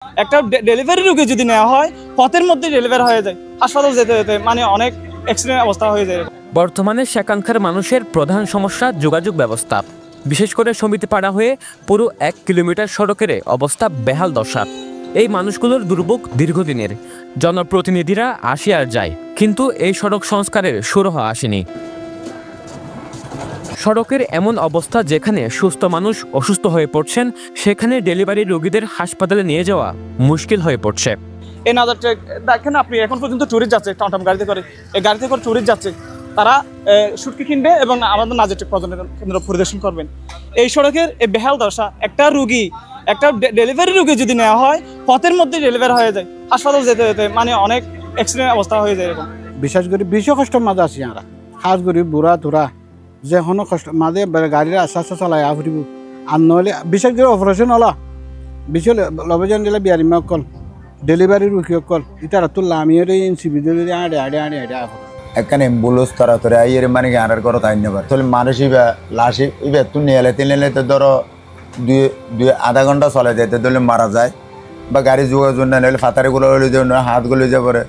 একটা ডেলিভারি রোগী যদি নেওয়া হয় পথের মধ্যে ডেলিভারি হয়ে যায়, হাসপাতাল যেতে যেতে মানে অনেক অ্যাক্সিডেন্ট অবস্থা হয়ে যায়। বর্তমানে সেখানকার মানুষের প্রধান সমস্যা যোগাযোগ ব্যবস্থা, বিশেষ করে সমিতিপাড়া হয়ে পুরো 1 কিলোমিটার সড়কের অবস্থা বেহাল দশা। এই মানুষগুলোর দুর্ভোগ দীর্ঘদিনের। জনপ্রতিনিধিরা আসে আর যায়, কিন্তু এই সড়ক সংস্কারের সুরাহ আসেনি। সড়কের এমন অবস্থা যেখানে সুস্থ মানুষ অসুস্থ হয়ে পড়ছেন, সেখানে ডেলিভারি রোগীদের হাসপাতালে নিয়ে যাওয়া মুশকিল হয়ে পড়ছে। এই নাজার ট্রেক দেখেন আপনি, এখন পর্যন্ত ট্যুরিস্ট যাচ্ছে টমটম গাড়িতে করে, এই গাড়িতে করে ট্যুরিস্ট যাচ্ছে, তারা সুটকি কিনবে এবং আমাদের নাজার ট্রেক পর্যটন কেন্দ্র পরিদর্শন করবেন। এই সড়কের এই বেহাল দশা, একটা ডেলিভারি রোগী যদি নেওয়া হয় পথের মধ্যে ডেলিভারি হয়ে যায়, হাসপাতাল যেতে যেতে মানে অনেক অ্যাক্সিডেন্ট অবস্থা হয়ে যায়। এরকম বিশেষ করে বেশি কষ্টের মাঝে আছি আমরা, খাস করি বুড়া তোরা যে কোনো কষ্ট মাঝে গাড়ির আস্তে আস্তে চালাই ফুরিব। আর নহলে বিশেষ করে অপারেশন হলা বেশি লবজন দিলে বিয়ারিমা অকল ডেলিভারি রুখি অকল ইতারা তো লামিয়ে এনসিবি দিলে আড়ে আড়ে আড়ে আড়ে একখানে অ্যাম্বুলেন্স তারা তোরে আইয়ের মানে আনার করো তাই নেবার তাহলে মানুষ ইবা লাশ ইবা তুই নিলে তো ধরো দুই আধা ঘন্টা চলে যায়, তাহলে মারা যায় বা গাড়ি যোগাযোগ না হলে ফাতারিগুলো হাতগুলো যে পরে